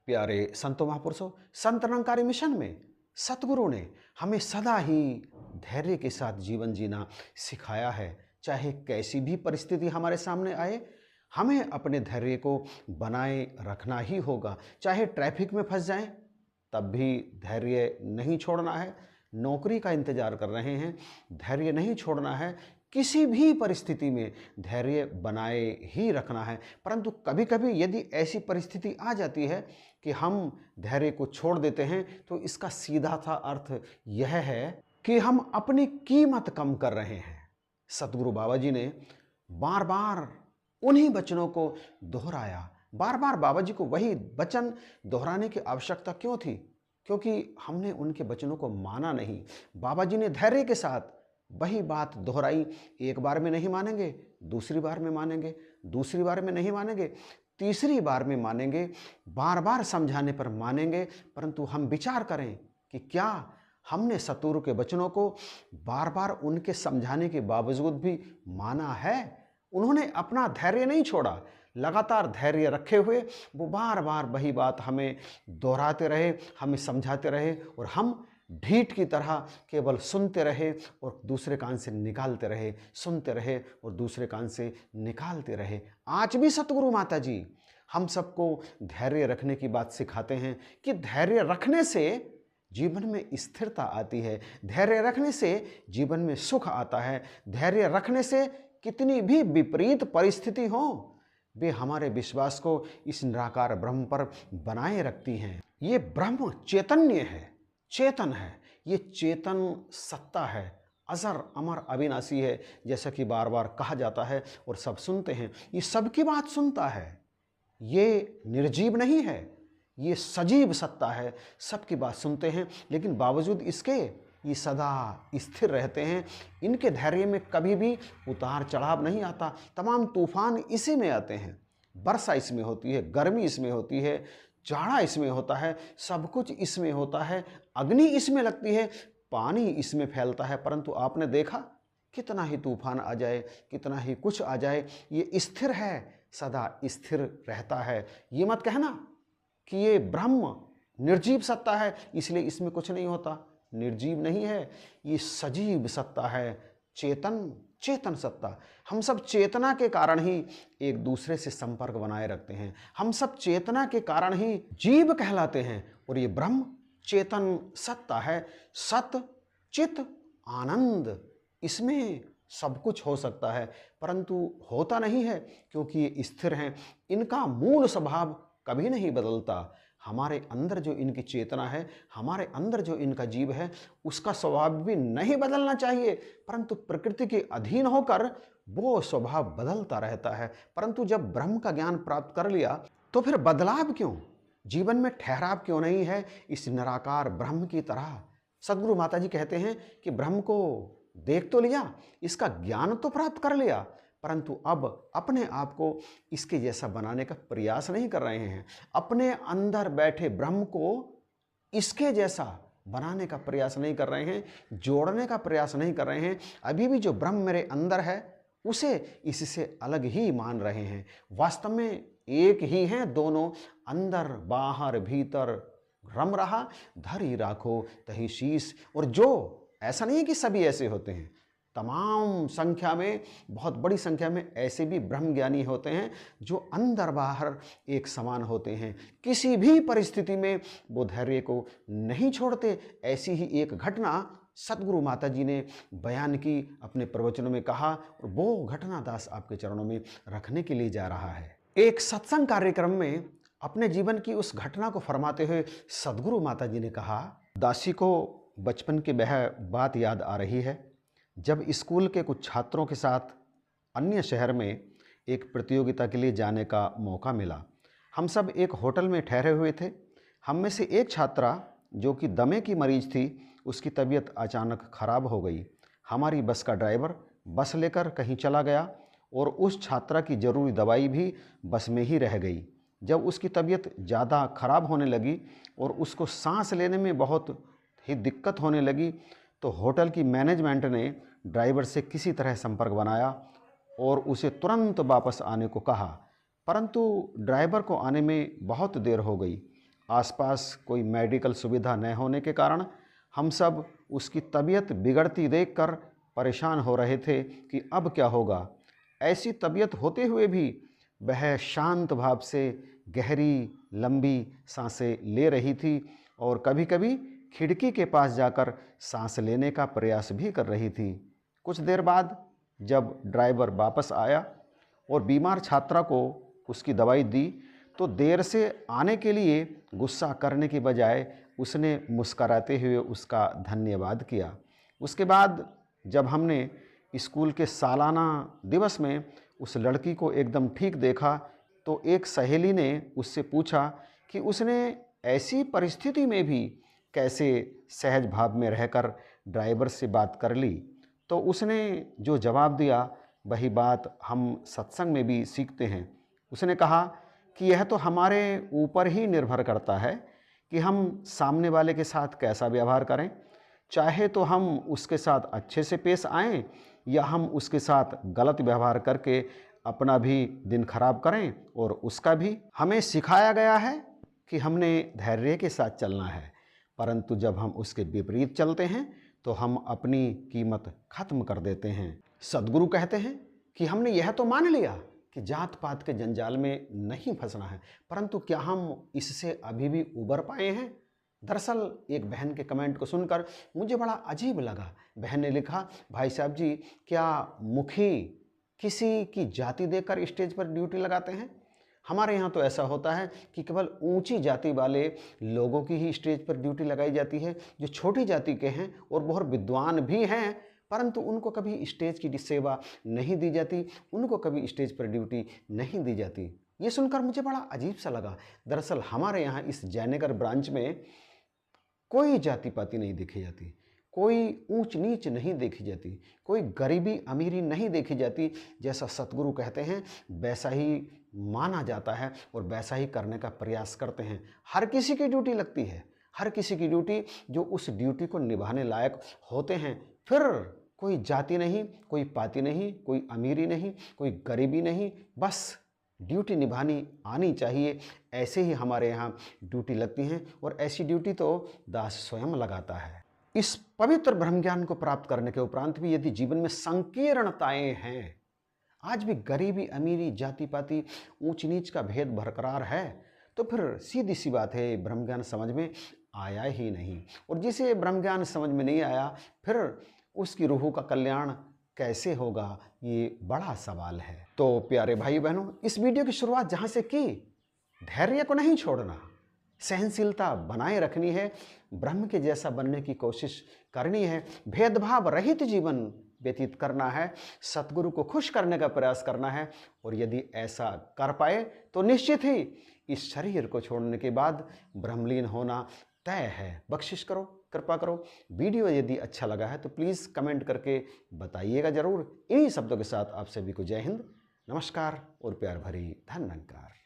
प्यारे संतों महापुरुषों, संत निरंकारी मिशन में सतगुरु ने हमें सदा ही धैर्य के साथ जीवन जीना सिखाया है। चाहे कैसी भी परिस्थिति हमारे सामने आए, हमें अपने धैर्य को बनाए रखना ही होगा। चाहे ट्रैफिक में फंस जाएं, तब भी धैर्य नहीं छोड़ना है। नौकरी का इंतजार कर रहे हैं, धैर्य नहीं छोड़ना है। किसी भी परिस्थिति में धैर्य बनाए ही रखना है। परंतु कभी कभी यदि ऐसी परिस्थिति आ जाती है कि हम धैर्य को छोड़ देते हैं, तो इसका सीधा सा अर्थ यह है कि हम अपनी कीमत कम कर रहे हैं। सतगुरु बाबा जी ने बार बार उन्हीं वचनों को दोहराया। बार बार बाबा जी को वही वचन दोहराने की आवश्यकता क्यों थी? क्योंकि हमने उनके वचनों को माना नहीं। बाबा जी ने धैर्य के साथ वही बात दोहराई। एक बार में नहीं मानेंगे, दूसरी बार में मानेंगे, दूसरी बार में नहीं मानेंगे, तीसरी बार में मानेंगे, बार बार समझाने पर मानेंगे। परंतु हम विचार करें कि क्या हमने सतगुरु के वचनों को बार बार उनके समझाने के बावजूद भी माना है? उन्होंने अपना धैर्य नहीं छोड़ा, लगातार धैर्य रखे हुए वो बार बार वही बात हमें दोहराते रहे, हमें समझाते रहे, और हम ढीठ की तरह केवल सुनते रहे और दूसरे कान से निकालते रहे, सुनते रहे और दूसरे कान से निकालते रहे। आज भी सतगुरु माता जी हम सबको धैर्य रखने की बात सिखाते हैं कि धैर्य रखने से जीवन में स्थिरता आती है, धैर्य रखने से जीवन में सुख आता है, धैर्य रखने से कितनी भी विपरीत परिस्थिति हो, वे हमारे विश्वास को इस निराकार ब्रह्म पर बनाए रखती हैं। ये ब्रह्म चैतन्य है, चेतन है, ये चेतन सत्ता है, अजर अमर अविनाशी है, जैसा कि बार बार कहा जाता है और सब सुनते हैं। ये सबकी बात सुनता है, ये निर्जीव नहीं है, ये सजीव सत्ता है, सबकी बात सुनते हैं। लेकिन बावजूद इसके ये सदा स्थिर रहते हैं। इनके धैर्य में कभी भी उतार चढ़ाव नहीं आता। तमाम तूफान इसी में आते हैं, वर्षा इसमें होती है, गर्मी इसमें होती है, जाड़ा इसमें होता है, सब कुछ इसमें होता है, अग्नि इसमें लगती है, पानी इसमें फैलता है। परंतु आपने देखा कितना ही तूफान आ जाए, कितना ही कुछ आ जाए, ये स्थिर है, सदा स्थिर रहता है। ये मत कहना कि ये ब्रह्म निर्जीव सत्ता है इसलिए इसमें कुछ नहीं होता। निर्जीव नहीं है, ये सजीव सत्ता है, चेतन सत्ता। हम सब चेतना के कारण ही एक दूसरे से संपर्क बनाए रखते हैं, हम सब चेतना के कारण ही जीव कहलाते हैं। और ये ब्रह्म चेतन सत्ता है, सत चित आनंद, इसमें सब कुछ हो सकता है, परंतु होता नहीं है क्योंकि ये स्थिर हैं। इनका मूल स्वभाव कभी नहीं बदलता। हमारे अंदर जो इनकी चेतना है, हमारे अंदर जो इनका जीव है, उसका स्वभाव भी नहीं बदलना चाहिए, परंतु प्रकृति के अधीन होकर वो स्वभाव बदलता रहता है। परंतु जब ब्रह्म का ज्ञान प्राप्त कर लिया तो फिर बदलाव क्यों? जीवन में ठहराव क्यों नहीं है इस निराकार ब्रह्म की तरह? सदगुरु माता जी कहते हैं कि ब्रह्म को देख तो लिया, इसका ज्ञान तो प्राप्त कर लिया, परंतु अब अपने आप को इसके जैसा बनाने का प्रयास नहीं कर रहे हैं। अपने अंदर बैठे ब्रह्म को इसके जैसा बनाने का प्रयास नहीं कर रहे हैं, जोड़ने का प्रयास नहीं कर रहे हैं। अभी भी जो ब्रह्म मेरे अंदर है उसे इससे अलग ही मान रहे हैं। वास्तव में एक ही हैं दोनों, अंदर बाहर भीतर रम रहा, धरी राखो तही शीश। और जो ऐसा नहीं है कि सभी ऐसे होते हैं, तमाम संख्या में, बहुत बड़ी संख्या में ऐसे भी ब्रह्मज्ञानी होते हैं जो अंदर बाहर एक समान होते हैं। किसी भी परिस्थिति में वो धैर्य को नहीं छोड़ते। ऐसी ही एक घटना सतगुरु माता जी ने बयान की, अपने प्रवचनों में कहा, और वो घटना दास आपके चरणों में रखने के लिए जा रहा है। एक सत्संग कार्यक्रम में अपने जीवन की उस घटना को फरमाते हुए सतगुरु माता जी ने कहा, दासी को बचपन की वह बात याद आ रही है जब स्कूल के कुछ छात्रों के साथ अन्य शहर में एक प्रतियोगिता के लिए जाने का मौका मिला। हम सब एक होटल में ठहरे हुए थे। हम में से एक छात्रा जो कि दमे की मरीज थी, उसकी तबीयत अचानक ख़राब हो गई। हमारी बस का ड्राइवर बस लेकर कहीं चला गया और उस छात्रा की ज़रूरी दवाई भी बस में ही रह गई। जब उसकी तबीयत ज़्यादा ख़राब होने लगी और उसको सांस लेने में बहुत ही दिक्कत होने लगी, तो होटल की मैनेजमेंट ने ड्राइवर से किसी तरह संपर्क बनाया और उसे तुरंत वापस आने को कहा, परंतु ड्राइवर को आने में बहुत देर हो गई। आसपास कोई मेडिकल सुविधा न होने के कारण हम सब उसकी तबीयत बिगड़ती देखकर परेशान हो रहे थे कि अब क्या होगा। ऐसी तबीयत होते हुए भी वह शांत भाव से गहरी लंबी सांसें ले रही थी और कभी कभी खिड़की के पास जाकर सांस लेने का प्रयास भी कर रही थी। कुछ देर बाद जब ड्राइवर वापस आया और बीमार छात्रा को उसकी दवाई दी तो देर से आने के लिए गुस्सा करने की बजाय उसने मुस्कराते हुए उसका धन्यवाद किया। उसके बाद जब हमने स्कूल के सालाना दिवस में उस लड़की को एकदम ठीक देखा तो एक सहेली ने उससे पूछा कि उसने ऐसी परिस्थिति में भी कैसे सहज भाव में रहकर ड्राइवर से बात कर ली। तो उसने जो जवाब दिया वही बात हम सत्संग में भी सीखते हैं। उसने कहा कि यह तो हमारे ऊपर ही निर्भर करता है कि हम सामने वाले के साथ कैसा व्यवहार करें। चाहे तो हम उसके साथ अच्छे से पेश आएं या हम उसके साथ गलत व्यवहार करके अपना भी दिन खराब करें और उसका भी। हमें सिखाया गया है कि हमने धैर्य के साथ चलना है, परंतु जब हम उसके विपरीत चलते हैं तो हम अपनी कीमत खत्म कर देते हैं। सद्गुरु कहते हैं कि हमने यह तो मान लिया कि जात पात के जंजाल में नहीं फंसना है, परंतु क्या हम इससे अभी भी उबर पाए हैं? दरअसल एक बहन के कमेंट को सुनकर मुझे बड़ा अजीब लगा। बहन ने लिखा, भाई साहब जी, क्या मुखी किसी की जाति देकर स्टेज पर ड्यूटी लगाते हैं? हमारे यहाँ तो ऐसा होता है कि केवल ऊंची जाति वाले लोगों की ही स्टेज पर ड्यूटी लगाई जाती है। जो छोटी जाति के हैं और बहुत विद्वान भी हैं, परंतु उनको कभी स्टेज की सेवा नहीं दी जाती, उनको कभी स्टेज पर ड्यूटी नहीं दी जाती। ये सुनकर मुझे बड़ा अजीब सा लगा। दरअसल हमारे यहाँ इस जयनगर ब्रांच में कोई जाति पाति नहीं देखी जाती, कोई ऊंच नीच नहीं देखी जाती, कोई गरीबी अमीरी नहीं देखी जाती। जैसा सतगुरु कहते हैं वैसा ही माना जाता है और वैसा ही करने का प्रयास करते हैं। हर किसी की ड्यूटी लगती है, हर किसी की ड्यूटी जो उस ड्यूटी को निभाने लायक होते हैं। फिर कोई जाति नहीं, कोई पाति नहीं, कोई अमीरी नहीं, कोई गरीबी नहीं, बस ड्यूटी निभानी आनी चाहिए। ऐसे ही हमारे यहाँ ड्यूटी लगती हैं और ऐसी ड्यूटी तो दास स्वयं लगाता है। इस पवित्र ब्रह्म ज्ञान को प्राप्त करने के उपरांत भी यदि जीवन में संकीर्णताएं हैं, आज भी गरीबी अमीरी जाति पाति ऊंच नीच का भेद बरकरार है, तो फिर सीधी सी बात है ब्रह्म ज्ञान समझ में आया ही नहीं। और जिसे ब्रह्म ज्ञान समझ में नहीं आया फिर उसकी रूह का कल्याण कैसे होगा, ये बड़ा सवाल है। तो प्यारे भाई बहनों, इस वीडियो की शुरुआत जहाँ से की, धैर्य को नहीं छोड़ना, सहनशीलता बनाए रखनी है, ब्रह्म के जैसा बनने की कोशिश करनी है, भेदभाव रहित जीवन व्यतीत करना है, सतगुरु को खुश करने का प्रयास करना है। और यदि ऐसा कर पाए तो निश्चित ही इस शरीर को छोड़ने के बाद ब्रह्मलीन होना तय है। बख्शिश करो, कृपा करो। वीडियो यदि अच्छा लगा है तो प्लीज़ कमेंट करके बताइएगा ज़रूर। इन्हीं शब्दों के साथ आप सभी को जय हिंद, नमस्कार और प्यार भरी धन्यवाद।